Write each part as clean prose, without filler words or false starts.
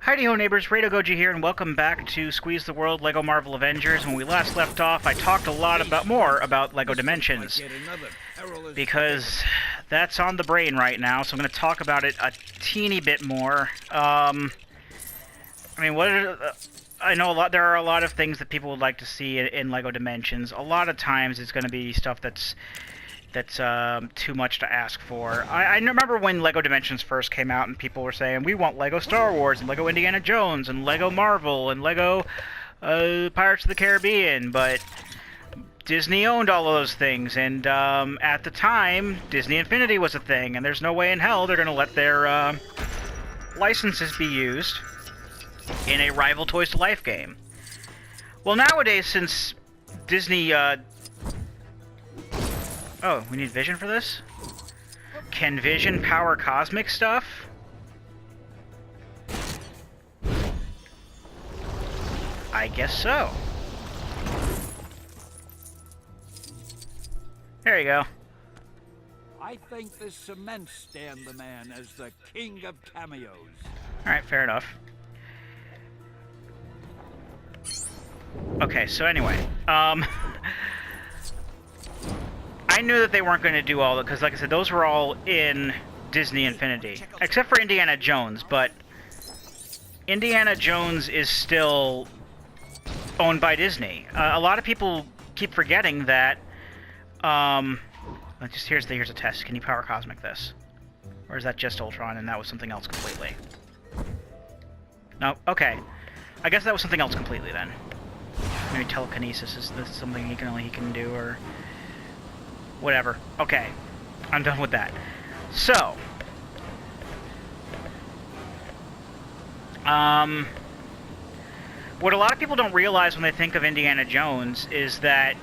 Heidi-ho neighbors, Radio Goji here, and welcome back to Squeeze the World LEGO Marvel Avengers. When we last left off, I talked a lot more about LEGO Dimensions, because that's on the brain right now, so I'm going to talk about it a teeny bit more. I mean, I know there are a lot of things that people would like to see in LEGO Dimensions. A lot of times it's going to be stuff that's too much to ask for. I remember when LEGO Dimensions first came out and people were saying, we want LEGO Star Wars, and LEGO Indiana Jones, and LEGO Marvel, and LEGO Pirates of the Caribbean, but Disney owned all of those things, and at the time, Disney Infinity was a thing, and there's no way in hell they're going to let their licenses be used in a rival Toys to Life game. Well, nowadays, since Disney... Oh, we need Vision for this? Can Vision power cosmic stuff? I guess so. There you go. I think this cements Stan the Man as the king of cameos. Alright, fair enough. Okay, so anyway, I knew that they weren't going to do all that, because like I said, those were all in Disney Infinity. Except for Indiana Jones, but Indiana Jones is still owned by Disney. A lot of people keep forgetting that, here's a test. Can you power cosmic this? Or is that just Ultron and that was something else completely? No? Okay. I guess that was something else completely then. Maybe telekinesis is something he can do, or... whatever. Okay. I'm done with that. So. What a lot of people don't realize when they think of Indiana Jones is that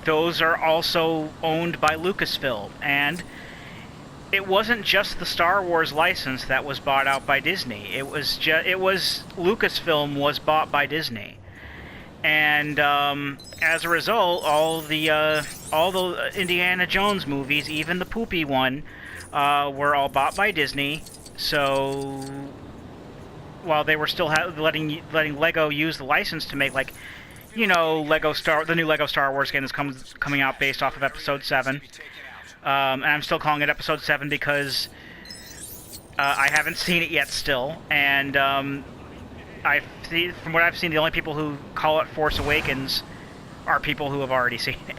those are also owned by Lucasfilm. And it wasn't just the Star Wars license that was bought out by Disney. Lucasfilm was bought by Disney. And as a result, all the Indiana Jones movies, even the poopy one, were all bought by Disney. So while they were still letting LEGO use the license to make, like, you know, the new LEGO Star Wars game that's coming out based off of Episode 7. And I'm still calling it Episode 7 because I haven't seen it yet still, and from what I've seen, the only people who call it Force Awakens are people who have already seen it.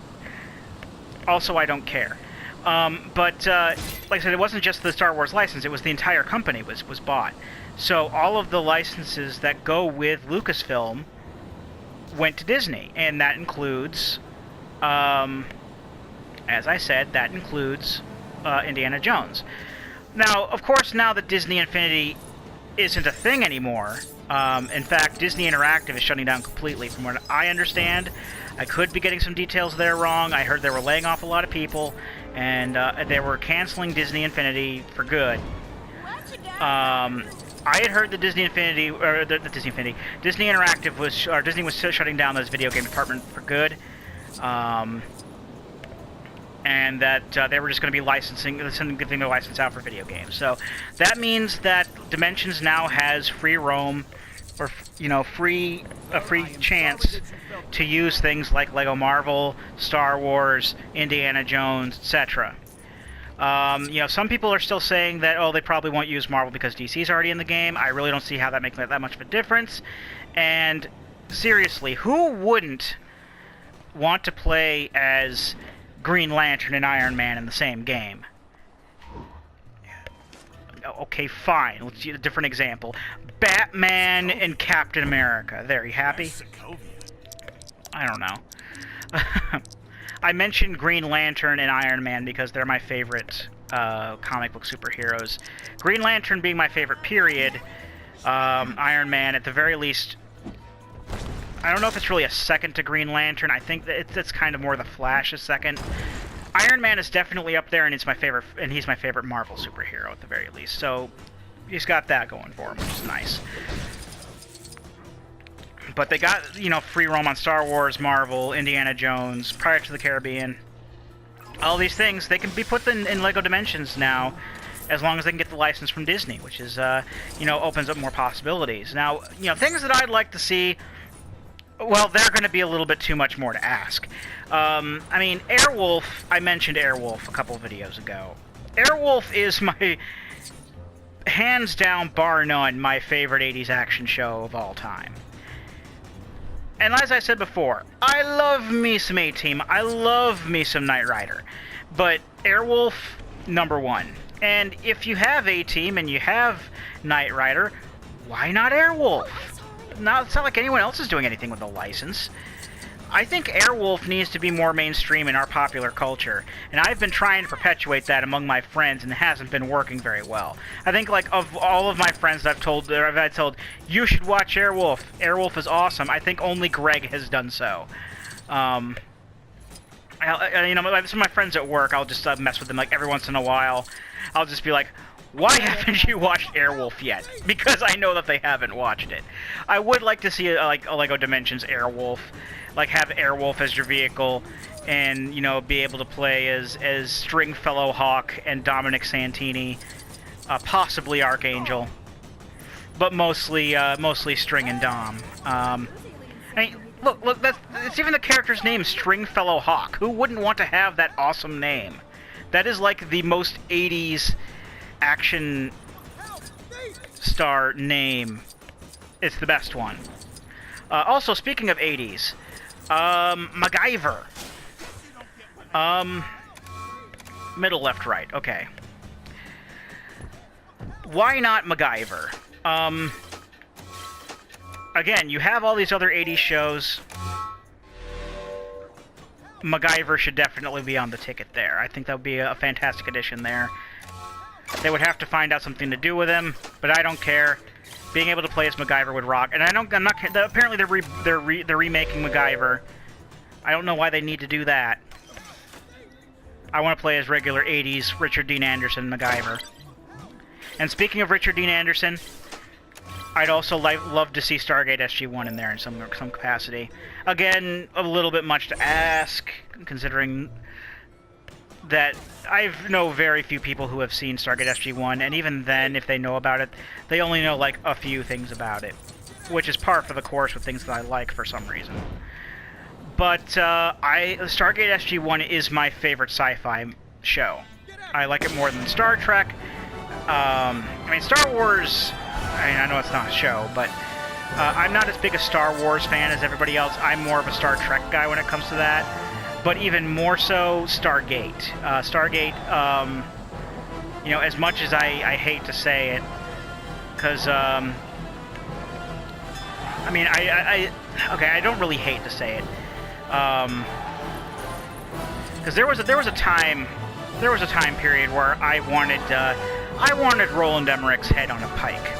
Also, I don't care. But like I said, it wasn't just the Star Wars license, it was the entire company was bought. So all of the licenses that go with Lucasfilm went to Disney, and that includes, as I said, that includes Indiana Jones. Now, of course, now that Disney Infinity isn't a thing anymore, in fact, Disney Interactive is shutting down completely, from what I understand. I could be getting some details there wrong. I heard they were laying off a lot of people, and they were canceling Disney Infinity for good. I had heard that Disney Interactive Disney was shutting down this video game department for good, and that they were just going to be giving their license out for video games. So that means that Dimensions now has free roam, or a free chance to use things like LEGO Marvel, Star Wars, Indiana Jones, etc. Some people are still saying that, oh, they probably won't use Marvel because DC's already in the game. I really don't see how that makes that much of a difference. And seriously, who wouldn't want to play as Green Lantern and Iron Man in the same game? Okay, fine. Let's use a different example. Batman and Captain America. There, you happy? I don't know. I mentioned Green Lantern and Iron Man because they're my favorite comic book superheroes. Green Lantern being my favorite, period. Iron Man, at the very least... I don't know if it's really a second to Green Lantern. I think that it's kind of more the Flash's second. Iron Man is definitely up there, and he's my favorite Marvel superhero at the very least. So he's got that going for him, which is nice. But they got, free roam on Star Wars, Marvel, Indiana Jones, Pirates of the Caribbean. All these things, they can be put in LEGO Dimensions now, as long as they can get the license from Disney, which is, you know, opens up more possibilities. Now, you know, things that I'd like to see, well, they're going to be a little bit too much more to ask. I mean, Airwolf, I mentioned Airwolf a couple of videos ago. Airwolf is my, hands down, bar none, my favorite 80s action show of all time. And as I said before, I love me some A-Team, I love me some Knight Rider, but Airwolf, #1. And if you have A-Team and you have Knight Rider, why not Airwolf? Now, it's not like anyone else is doing anything with the license. I think Airwolf needs to be more mainstream in our popular culture, and I've been trying to perpetuate that among my friends, and it hasn't been working very well. I think, like, of all of my friends that I've told, you should watch Airwolf. Airwolf is awesome. I think only Greg has done so. You know, some of my friends at work, I'll just mess with them, like, every once in a while. I'll just be like, why haven't you watched Airwolf yet? Because I know that they haven't watched it. I would like to see, like, a LEGO Dimensions Airwolf. Like, have Airwolf as your vehicle, and, you know, be able to play as Stringfellow Hawk and Dominic Santini, possibly Archangel, but mostly String and Dom. I mean, look, it's even the character's name, Stringfellow Hawk. Who wouldn't want to have that awesome name? That is like the most 80s action star name. It's the best one. Also, speaking of 80s, MacGyver. Middle, left, right. Okay. Why not MacGyver? Again, you have all these other 80s shows. MacGyver should definitely be on the ticket there. I think that would be a fantastic addition there. They would have to find out something to do with him, but I don't care. Being able to play as MacGyver would rock, and I'm not. Apparently, they're remaking MacGyver. I don't know why they need to do that. I want to play as regular '80s Richard Dean Anderson MacGyver. And speaking of Richard Dean Anderson, I'd also love to see Stargate SG1 in there in some capacity. Again, a little bit much to ask, considering that I know very few people who have seen Stargate SG1, and even then, if they know about it, they only know, like, a few things about it, which is par for the course with things that I like for some reason. But, Stargate SG1 is my favorite sci-fi show. I like it more than Star Trek. I mean, Star Wars, I know it's not a show, but I'm not as big a Star Wars fan as everybody else. I'm more of a Star Trek guy when it comes to that. But even more so, Stargate. Stargate, you know, as much as I hate to say it, because, I mean, okay, I don't really hate to say it, because there was a time period where I wanted Roland Emmerich's head on a pike.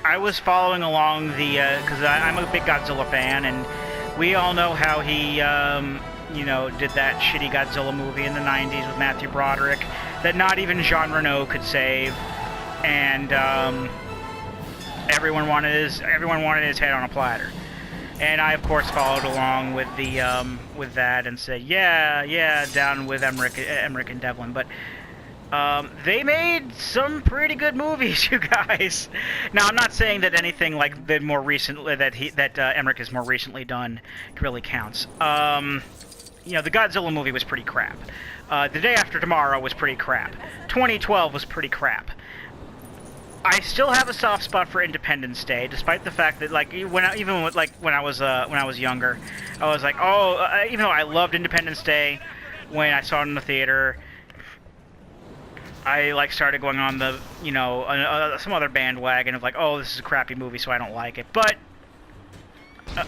I was following along because I'm a big Godzilla fan, and we all know how he, you know, did that shitty Godzilla movie in the 90s with Matthew Broderick that not even Jean Reno could save, and everyone wanted his head on a platter. And I, of course, followed along with with that and said, yeah, down with Emmerich and Devlin, but. They made some pretty good movies, you guys. Now, I'm not saying that anything like the more recently that Emmerich has more recently done really counts. You know, the Godzilla movie was pretty crap. The Day After Tomorrow was pretty crap. 2012 was pretty crap. I still have a soft spot for Independence Day, despite the fact that, like, when I was younger, I was like, oh, even though I loved Independence Day when I saw it in the theater. I, like, started going on the, you know, some other bandwagon of, like, oh, this is a crappy movie, so I don't like it. But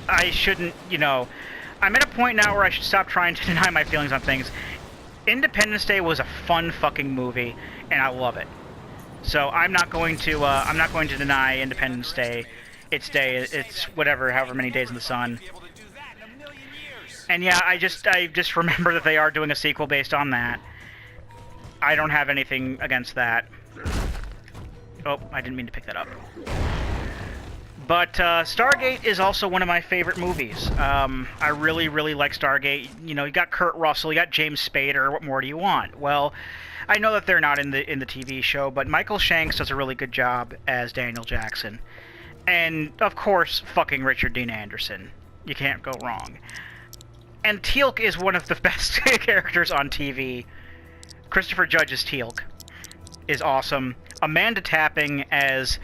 I shouldn't, you know, I'm at a point now where I should stop trying to deny my feelings on things. Independence Day was a fun fucking movie, and I love it. So I'm not going to deny Independence Day. It's whatever, however many days in the sun. And yeah, I just remember that they are doing a sequel based on that. I don't have anything against that. Oh, I didn't mean to pick that up. But Stargate is also one of my favorite movies. I really, really like Stargate. You know, you got Kurt Russell, you got James Spader. What more do you want? Well, I know that they're not in the TV show, but Michael Shanks does a really good job as Daniel Jackson. And, of course, fucking Richard Dean Anderson. You can't go wrong. And Teal'c is one of the best characters on TV. Christopher Judge's Teal'c is awesome. Amanda Tapping as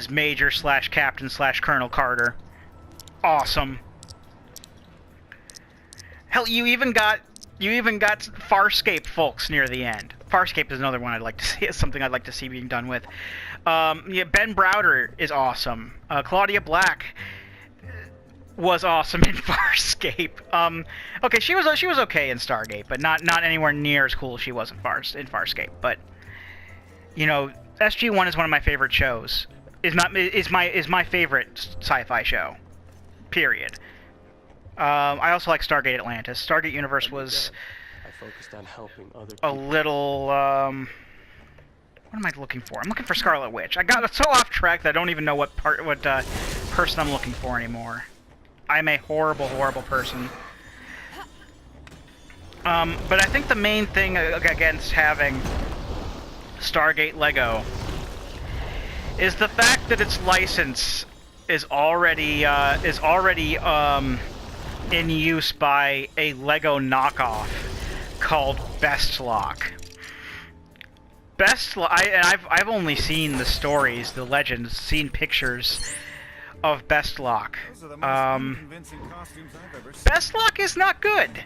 Major / Captain / Colonel Carter. Awesome. Hell, you even got Farscape folks near the end. Farscape is another one I'd like to see. It's something I'd like to see being done with. Yeah, Ben Browder is awesome. Claudia Black was awesome in Farscape. Okay, she was okay in Stargate, but not anywhere near as cool as she was in Farscape. But you know, SG1 is one of my favorite shows. Is my favorite sci-fi show. Period. I also like Stargate Atlantis. Stargate Universe was a little. What am I looking for? I'm looking for Scarlet Witch. I got so off track that I don't even know what person I'm looking for anymore. I'm a horrible, horrible person. But I think the main thing against having Stargate Lego is the fact that its license is already in use by a Lego knockoff called Bestlock. I've only seen the stories, the legends, seen pictures of Bestlock. Bestlock is not good.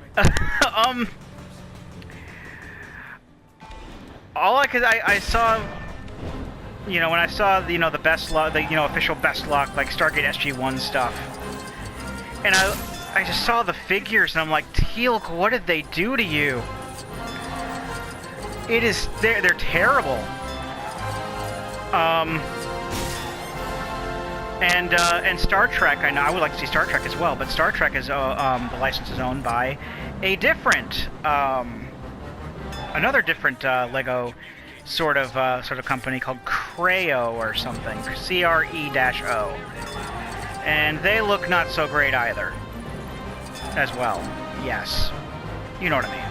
I saw, you know, when I saw the Bestlock, the official Bestlock, like Stargate SG1 stuff, and I just saw the figures and I'm like, Teal'c, what did they do to you? They're terrible. And Star Trek, I know I would like to see Star Trek as well, but Star Trek is the license is owned by a different another different Lego sort of company called Creo or something, CRE-O, and they look not so great either. As well, yes, you know what I mean.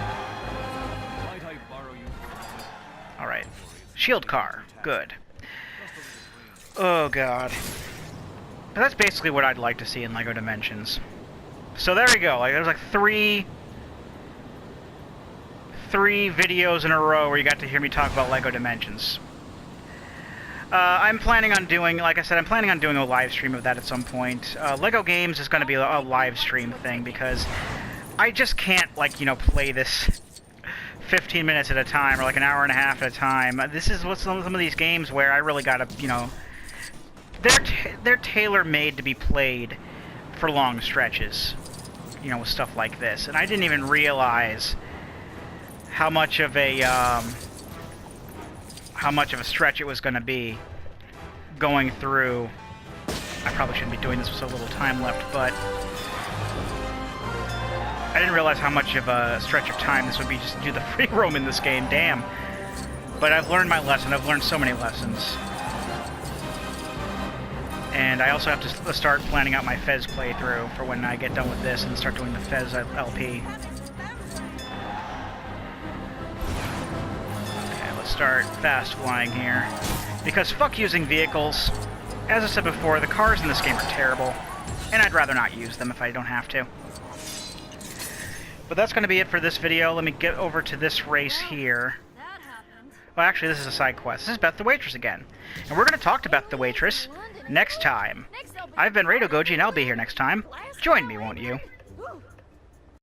All right, shield car, good. Oh god, but that's basically what I'd like to see in Lego Dimensions. So there we go. Like there's like three videos in a row where you got to hear me talk about Lego Dimensions. I'm planning on doing, like I said, I'm planning on doing a live stream of that at some point. Lego Games is going to be a live stream thing because I just can't, like, you know, play this 15 minutes at a time or like an hour and a half at a time. This is what some of these games where I really got to, you know, they're tailor-made to be played for long stretches, you know, with stuff like this. And I didn't even realize how much of a stretch it was going to be going through. I probably shouldn't be doing this with so little time left, but I didn't realize how much of a stretch of time this would be just to do the free roam in this game. Damn. But I've learned my lesson. I've learned so many lessons. And I also have to start planning out my Fez playthrough for when I get done with this and start doing the Fez LP. Start fast flying here, because fuck using vehicles. As I said before, the cars in this game are terrible, and I'd rather not use them if I don't have to. But that's going to be it for this video. Let me get over to this race here. Well, actually, this is a side quest. This is Beth the Waitress again, and we're going to talk to Beth the Waitress next time. I've been Radio Goji, and I'll be here next time. Join me, won't you?